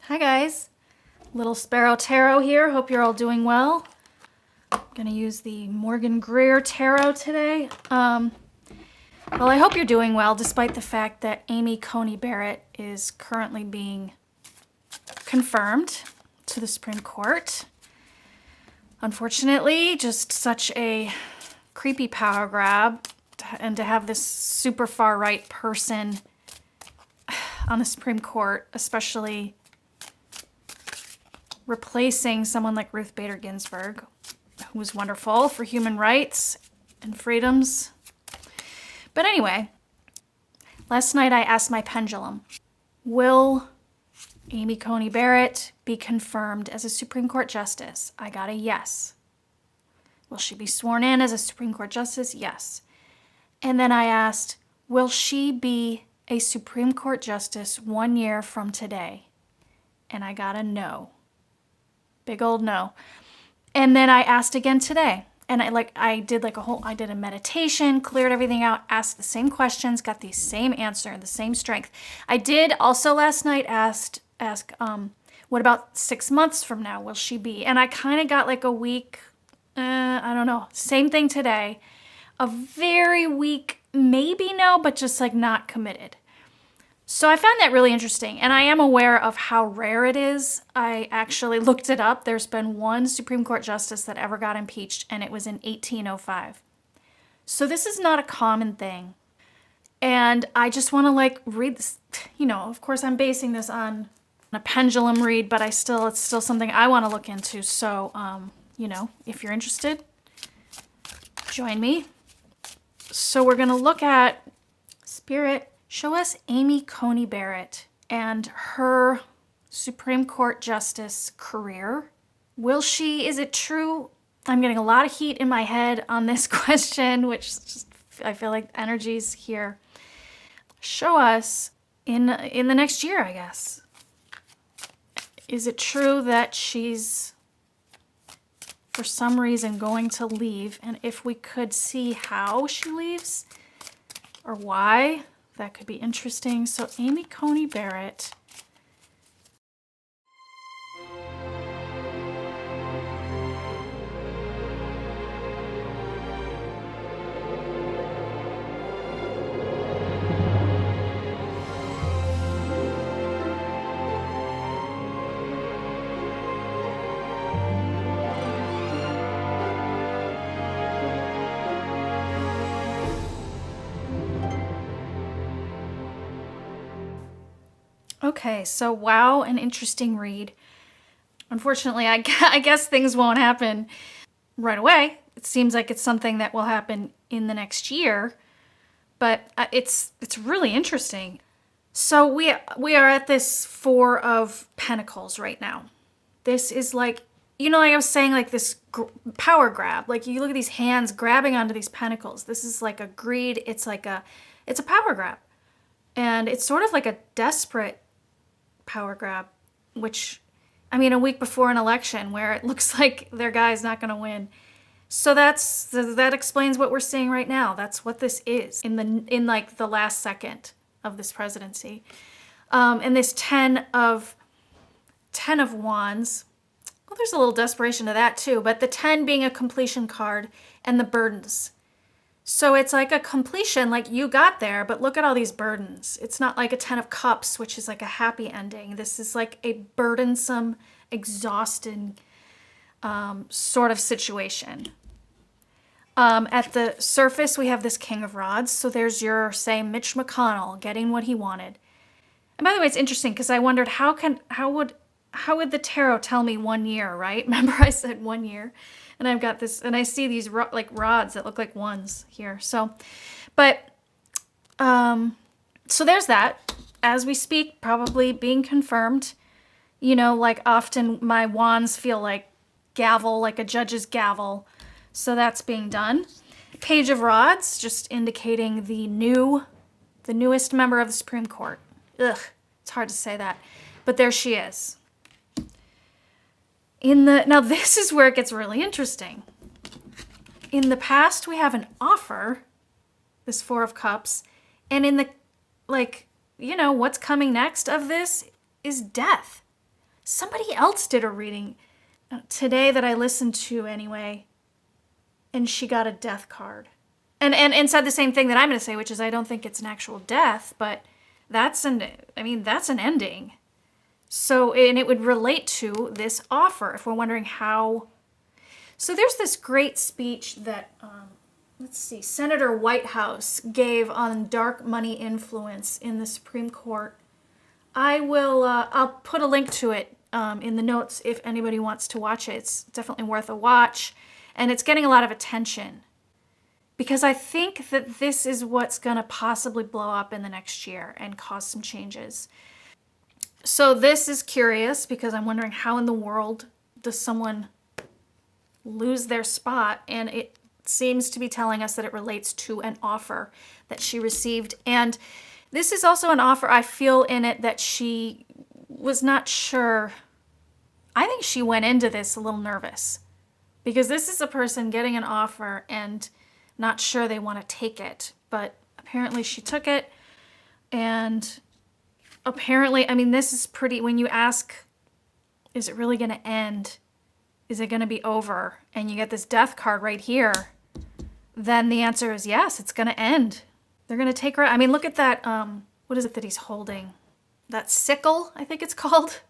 Hi guys, Little Sparrow Tarot here. Hope you're all doing well. I'm gonna use the Morgan Greer Tarot today. Well, I hope you're doing well despite the fact that Amy Coney Barrett is currently being confirmed to the Supreme Court. Unfortunately, just such a creepy power grab, and to have this super far right person on the Supreme Court, especially replacing someone like Ruth Bader Ginsburg, who was wonderful for human rights and freedoms. But anyway, last night I asked my pendulum, will Amy Coney Barrett be confirmed as a Supreme Court justice? I got a yes. Will she be sworn in as a Supreme Court justice? Yes. And then I asked, will she be a Supreme Court justice 1 year from today? And I got a no. Big old no. And then I asked again today. And I did a meditation, cleared everything out, asked the same questions, got the same answer, the same strength. I did also last night ask, what about 6 months from now will she be? And I kind of got like a week, I don't know, same thing today. A very weak, maybe no, but just like not committed. So I found that really interesting, and I am aware of how rare it is. I actually looked it up. There's been one Supreme Court justice that ever got impeached, and it was in 1805. So this is not a common thing. And I just want to read this. Of course I'm basing this on a pendulum read, but it's still something I want to look into. So, if you're interested, join me. So we're going to look at Spirit. Show us Amy Coney Barrett and her Supreme Court justice career. Is it true? I'm getting a lot of heat in my head on this question, which just, I feel like energy's here. Show us in the next year, I guess. Is it true that she's, for some reason, going to leave? And if we could see how she leaves or why, that could be interesting. So Amy Coney Barrett. Okay, so wow, an interesting read. Unfortunately, I guess things won't happen right away. It seems like it's something that will happen in the next year, but it's really interesting. So we are at this Four of Pentacles right now. This is like I was saying, like this power grab. Like you look at these hands grabbing onto these pentacles. This is like a greed. It's a power grab, and it's sort of like a desperate power grab, which, a week before an election where it looks like their guy's not going to win. So that explains what we're seeing right now. That's what this is in the last second of this presidency. And this 10 of Wands, well, there's a little desperation to that too, but the 10 being a completion card and the burdens. So it's like a completion, like you got there, but look at all these burdens. It's not like a 10 of Cups, which is like a happy ending. This is like a burdensome, exhausting sort of situation. At the surface, we have this King of Rods. So there's your, say, Mitch McConnell getting what he wanted. And by the way, it's interesting because I wondered how would the tarot tell me 1 year, right? Remember I said 1 year? And I've got this, and I see these rods that look like ones here. So, so there's that. As we speak, probably being confirmed. Like often my wands feel like gavel, like a judge's gavel. So that's being done. Page of Rods, just indicating the newest member of the Supreme Court. Ugh, it's hard to say that. But there she is. Now this is where it gets really interesting. In the past, we have an offer, this Four of Cups, and in the, what's coming next of this is death. Somebody else did a reading today that I listened to anyway, and she got a death card. And said the same thing that I'm going to say, which is I don't think it's an actual death, but that's an ending. So, and it would relate to this offer if we're wondering how. So there's this great speech that, Senator Whitehouse gave on dark money influence in the Supreme Court. I'll put a link to it in the notes if anybody wants to watch it. It's definitely worth a watch. And it's getting a lot of attention because I think that this is what's going to possibly blow up in the next year and cause some changes. So this is curious because I'm wondering how in the world does someone lose their spot? And it seems to be telling us that it relates to an offer that she received. And this is also an offer I feel in it that she was not sure. I think she went into this a little nervous because this is a person getting an offer and not sure they want to take it. But apparently she took it. And apparently, this is pretty, when you ask, is it really going to end? Is it going to be over? And you get this death card right here. Then the answer is yes, it's going to end. They're going to take her. Look at that. What is it that he's holding? That sickle, I think it's called.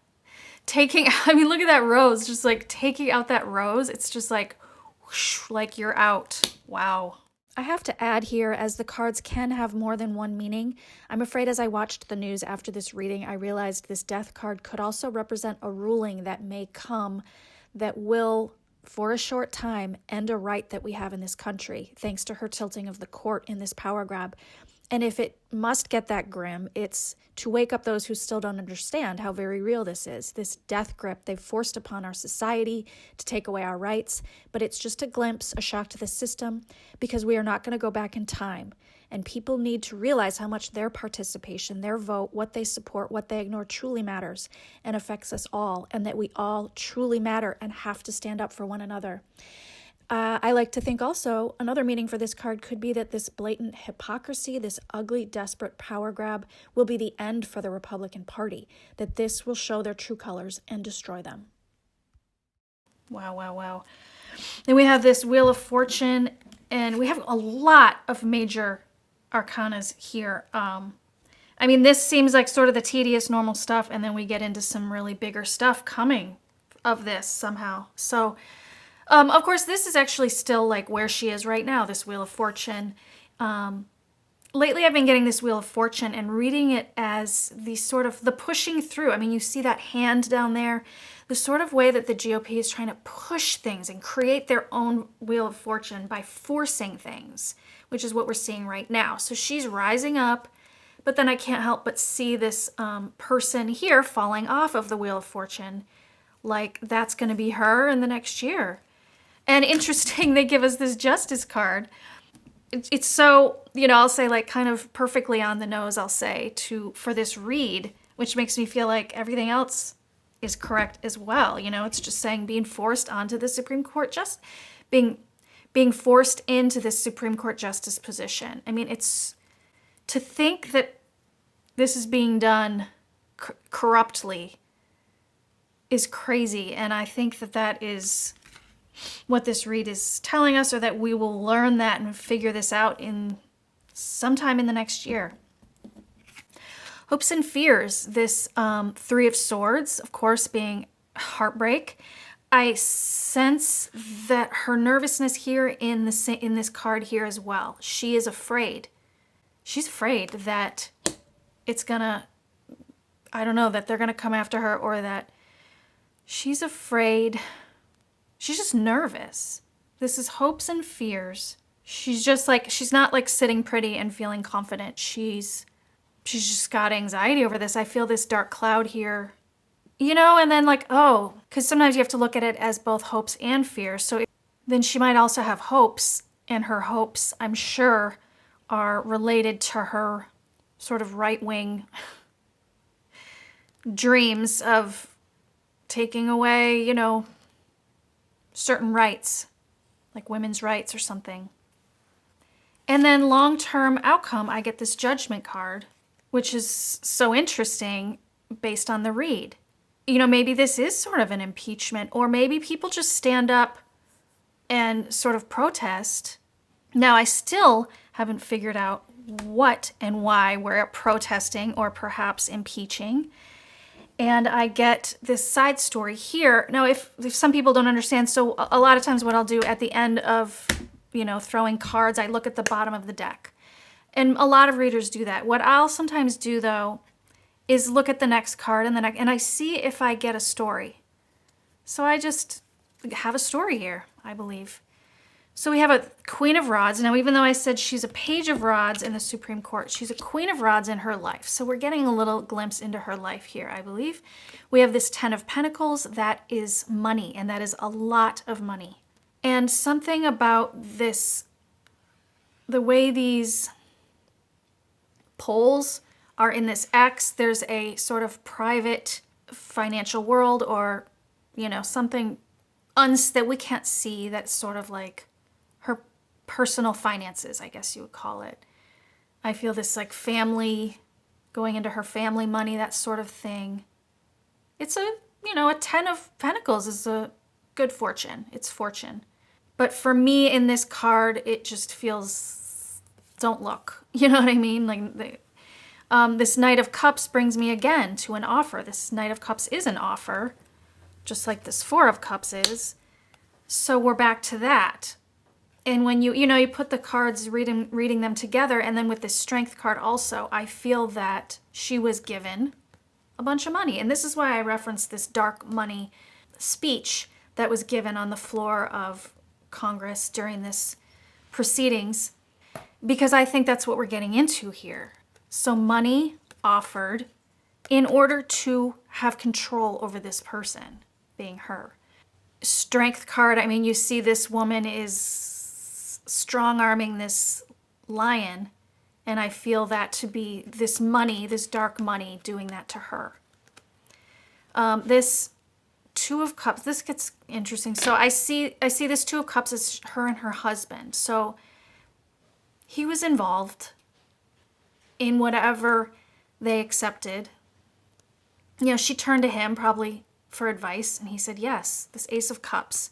Look at that rose. Just like taking out that rose. It's just like, whoosh, like you're out. Wow. I have to add here, as the cards can have more than one meaning, I'm afraid as I watched the news after this reading, I realized this death card could also represent a ruling that may come that will, for a short time, end a right that we have in this country, thanks to her tilting of the court in this power grab. And if it must get that grim, it's to wake up those who still don't understand how very real this is, this death grip they've forced upon our society to take away our rights. But it's just a glimpse, a shock to the system, because we are not going to go back in time. And people need to realize how much their participation, their vote, what they support, what they ignore truly matters and affects us all, and that we all truly matter and have to stand up for one another. I like to think also another meaning for this card could be that this blatant hypocrisy, this ugly, desperate power grab will be the end for the Republican Party, that this will show their true colors and destroy them. Wow, wow, wow. Then we have this Wheel of Fortune, and we have a lot of major arcanas here. This seems like sort of the tedious normal stuff, and then we get into some really bigger stuff coming of this somehow. So of course, this is actually still like where she is right now, this Wheel of Fortune. Lately, I've been getting this Wheel of Fortune and reading it as the sort of the pushing through. You see that hand down there, the sort of way that the GOP is trying to push things and create their own Wheel of Fortune by forcing things, which is what we're seeing right now. So she's rising up, but then I can't help but see this person here falling off of the Wheel of Fortune, like that's going to be her in the next year. And interesting, they give us this Justice card. It's so, I'll say like kind of perfectly on the nose, I'll say, for this read, which makes me feel like everything else is correct as well. It's just saying being forced onto the Supreme Court, just being forced into this Supreme Court justice position. It's to think that this is being done corruptly is crazy. And I think that is what this read is telling us, or that we will learn that and figure this out in sometime in the next year. Hopes and fears, this Three of Swords, of course, being heartbreak. I sense that her nervousness here in this card here as well. She is afraid. She's afraid that it's gonna, that they're gonna come after her, or that she's afraid. She's just nervous. This is hopes and fears. She's not like sitting pretty and feeling confident. She's just got anxiety over this. I feel this dark cloud here, and then because sometimes you have to look at it as both hopes and fears. So then she might also have hopes, and her hopes, I'm sure, are related to her sort of right-wing dreams of taking away, certain rights, like women's rights or something. And then long-term outcome, I get this Judgment card, which is so interesting based on the read. maybe this is sort of an impeachment, or maybe people just stand up and sort of protest. Now, I still haven't figured out what and why we're protesting or perhaps impeaching. And I get this side story here. Now, if some people don't understand, so a lot of times what I'll do at the end of, throwing cards, I look at the bottom of the deck. And a lot of readers do that. What I'll sometimes do, though, is look at the next card and I see if I get a story. So I just have a story here, I believe. So we have a Queen of Rods. Now, even though I said she's a Page of Rods in the Supreme Court, she's a Queen of Rods in her life. So we're getting a little glimpse into her life here, I believe. We have this Ten of Pentacles. That is money, and that is a lot of money. And something about this, the way these poles are in this X, there's a sort of private financial world or, something that we can't see, that's sort of like her personal finances, I guess you would call it. I feel this like family, going into her family money, that sort of thing. It's a Ten of Pentacles is a good fortune. It's fortune. But for me in this card, it just feels, don't look. You know what I mean? Like this Knight of Cups brings me again to an offer. This Knight of Cups is an offer, just like this Four of Cups is. So we're back to that. And when you put the cards, reading them together, and then with this Strength card also, I feel that she was given a bunch of money. And this is why I referenced this dark money speech that was given on the floor of Congress during this proceedings, because I think that's what we're getting into here. So money offered in order to have control over this person, being her. Strength card, I mean, you see this woman is strong-arming this lion, and I feel that to be this money, this dark money, doing that to her. This Two of Cups, this gets interesting. So I see this Two of Cups as her and her husband. So he was involved in whatever they accepted. She turned to him probably for advice, and he said yes. This Ace of Cups.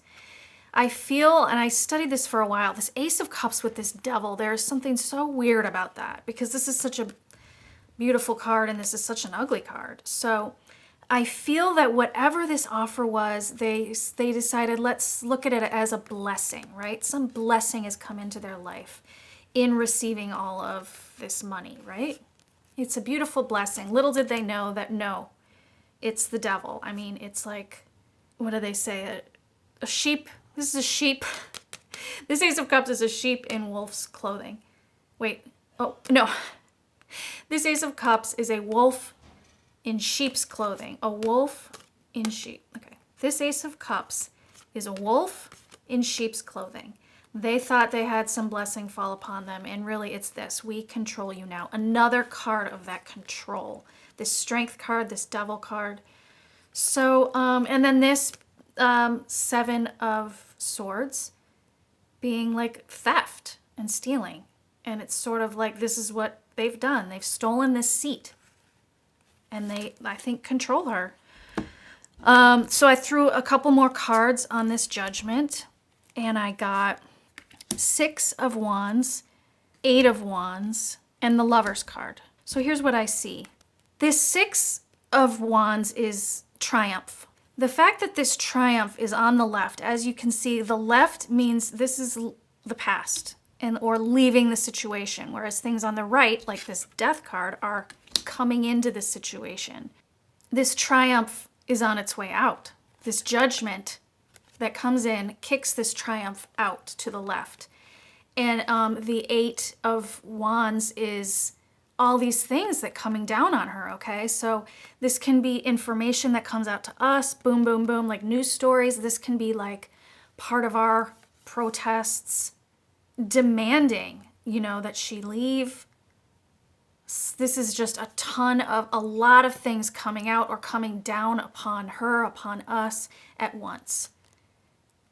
I feel, and I studied this for a while, this Ace of Cups with this Devil, there is something so weird about that, because this is such a beautiful card and this is such an ugly card. So I feel that whatever this offer was, they decided, let's look at it as a blessing, right? Some blessing has come into their life in receiving all of this money, right? It's a beautiful blessing. Little did they know that, no, it's the devil. I mean, it's like, what do they say? A sheep. This is a sheep. This Ace of Cups is a sheep in wolf's clothing. Wait. Oh, no. This Ace of Cups is a wolf in sheep's clothing. A wolf in sheep. Okay. This Ace of Cups is a wolf in sheep's clothing. They thought they had some blessing fall upon them, and really it's this. We control you now. Another card of that control. This Strength card, this Devil card. So, and then this Seven of Swords being like theft and stealing. And it's sort of like, this is what they've done. They've stolen this seat. And they, I think, control her. So I threw a couple more cards on this Judgment. And I got Six of Wands, Eight of Wands, and the Lover's card. So here's what I see. This Six of Wands is triumph. The fact that this triumph is on the left, as you can see, the left means this is the past or leaving the situation, whereas things on the right, like this Death card, are coming into the situation. This triumph is on its way out. This Judgment that comes in kicks this triumph out to the left. And the Eight of Wands is all these things that coming down on her, okay? So this can be information that comes out to us, boom, boom, boom, like news stories. This can be like part of our protests demanding, that she leave. This is just a lot of things coming out or coming down upon her, upon us at once.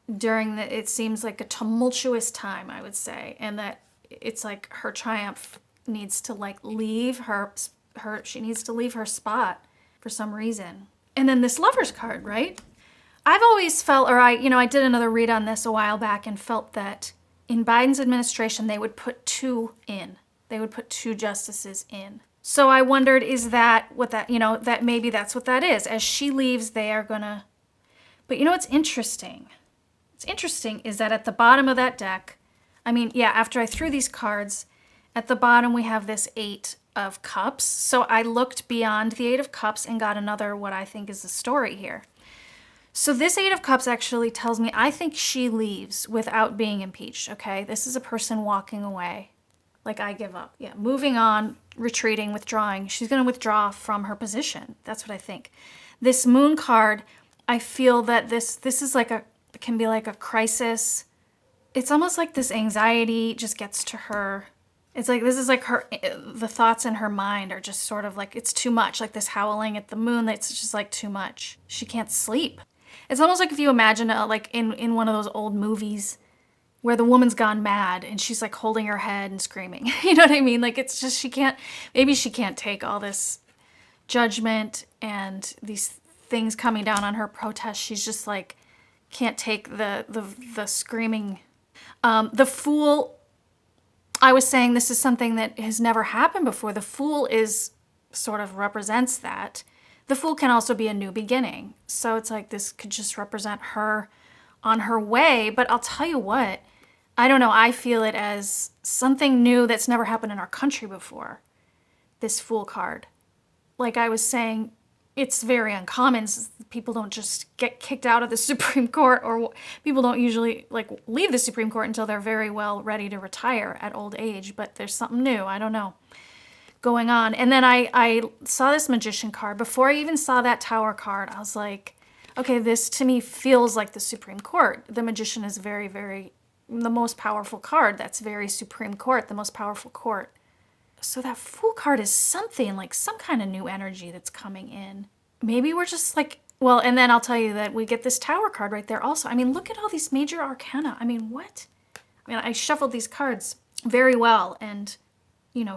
It seems like a tumultuous time, I would say, and that it's like her triumph needs to like leave she needs to leave her spot for some reason. And then this Lover's card, right? I've always felt, or I did another read on this a while back and felt that in Biden's administration, they would put two in. They would put two justices in. So I wondered, is that what that, that maybe that's what that is. As she leaves, they are gonna, but what's interesting? What's interesting is that at the bottom of that deck, after I threw these cards, at the bottom we have this 8 of Cups. So I looked beyond the 8 of Cups and got another, what I think is the story here. So this 8 of Cups actually tells me I think she leaves without being impeached, okay? This is a person walking away. Like, I give up. Yeah, moving on, retreating, withdrawing. She's going to withdraw from her position. That's what I think. This Moon card, I feel that this is like it can be like a crisis. It's almost like this anxiety just gets to her. It's like, this is like the thoughts in her mind are just sort of like, it's too much. Like this howling at the moon, it's just like too much. She can't sleep. It's almost like if you imagine like in one of those old movies where the woman's gone mad and she's like holding her head and screaming. You know what I mean? Like it's just, maybe she can't take all this judgment and these things coming down on her protest. She's just like, can't take the screaming. The Fool, I was saying this is something that has never happened before. The Fool sort of represents that. The Fool can also be a new beginning. So it's like this could just represent her on her way. But I'll tell you what, I don't know, I feel it as something new that's never happened in our country before, this Fool card. Like I was saying, it's very uncommon. People don't just get kicked out of the Supreme Court, or people don't usually like leave the Supreme Court until they're very well ready to retire at old age. But there's something new, I don't know, going on. And then I saw this Magician card. Before I even saw that Tower card, I was like, okay, this to me feels like the Supreme Court. The Magician is very, very, the most powerful card. That's very Supreme Court, the most powerful court. So that Fool card is something like some kind of new energy that's coming in. Maybe we're just like, well, and then I'll tell you that we get this Tower card right there also. Look at all these major arcana. What? I shuffled these cards very well and,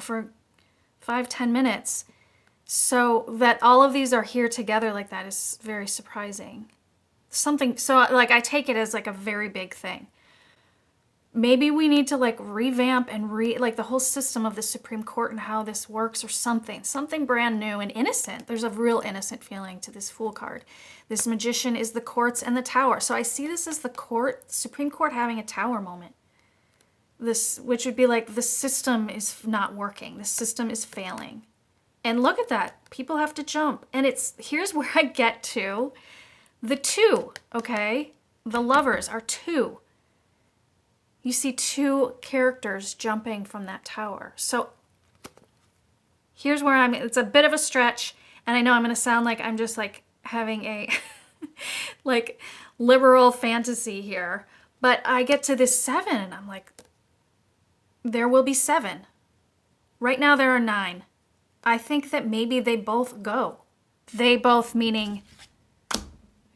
for 5-10 minutes. So that all of these are here together like that is very surprising. So like I take it as like a very big thing. Maybe we need to like revamp and like the whole system of the Supreme Court and how this works, or something brand new and innocent. There's a real innocent feeling to this Fool card. This Magician is the courts and the Tower. So I see this as the Supreme Court having a Tower moment. Which would be like the system is not working. The system is failing. And look at that. People have to jump. And here's where I get to the 2, okay? The Lovers are 2. You see 2 characters jumping from that tower. So here's where it's a bit of a stretch, and I know I'm going to sound like I'm just like having a like liberal fantasy here, but I get to this 7 and I'm like, there will be 7. Right now there are 9. I think that maybe they both go. They both meaning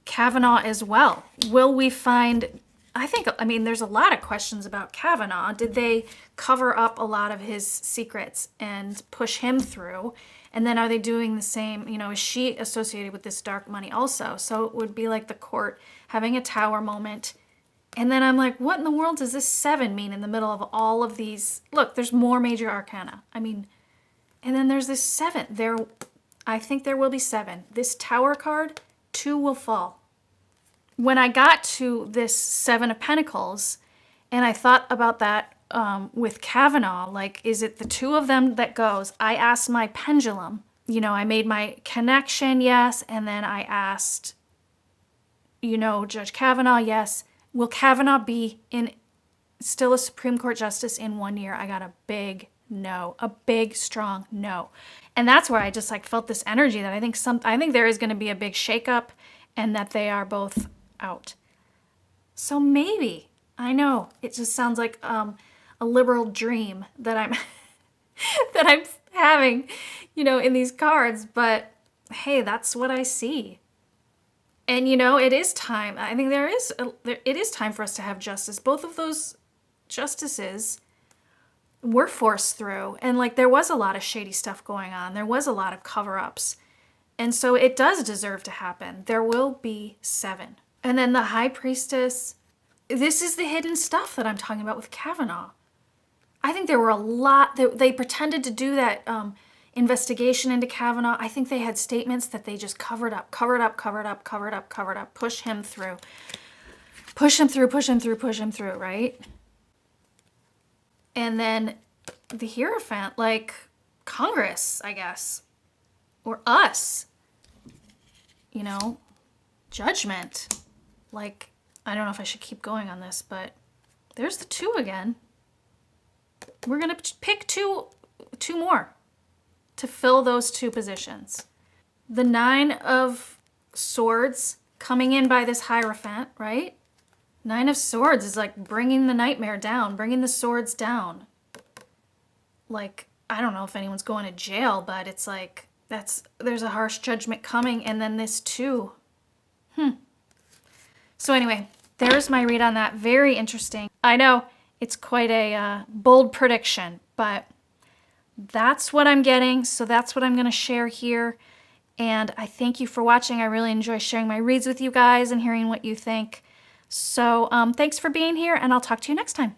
Kavanaugh as well. Will we find... there's a lot of questions about Kavanaugh. Did they cover up a lot of his secrets and push him through? And then are they doing the same? Is she associated with this dark money also? So it would be like the court having a Tower moment. And then I'm like, what in the world does this 7 mean in the middle of all of these? Look, there's more major arcana. And then there's this 7. I think there will be 7. This Tower card, 2 will fall. When I got to this 7 of Pentacles, and I thought about that with Kavanaugh, like, is it the 2 of them that goes? I asked my pendulum, I made my connection, yes, and then I asked, Judge Kavanaugh, yes. Will Kavanaugh be still a Supreme Court justice in 1 year? I got a big no, a big, strong no. And that's where I just like felt this energy that I think there is going to be a big shakeup, and that they are both out. So maybe, I know it just sounds like a liberal dream that I'm that I'm having, in these cards, but hey, that's what I see. And it is time. I think it is time for us to have justice. Both of those justices were forced through, and like there was a lot of shady stuff going on. There was a lot of cover-ups. And so it does deserve to happen. There will be 7. And then the high priestess, this is the hidden stuff that I'm talking about with Kavanaugh. I think there were a lot, they pretended to do that investigation into Kavanaugh. I think they had statements that they just covered up, push him through, right? And then the Hierophant, like Congress, I guess, or us, you know, judgment. Like, I don't know if I should keep going on this, but there's the 2 again. We're going to pick two more to fill those 2 positions. The 9 of Swords coming in by this Hierophant, right? 9 of Swords is like bringing the nightmare down, bringing the swords down. Like, I don't know if anyone's going to jail, but it's like, there's a harsh judgment coming, and then this too. So anyway, there's my read on that. Very interesting. I know it's quite a bold prediction, but that's what I'm getting. So that's what I'm going to share here. And I thank you for watching. I really enjoy sharing my reads with you guys and hearing what you think. So thanks for being here, and I'll talk to you next time.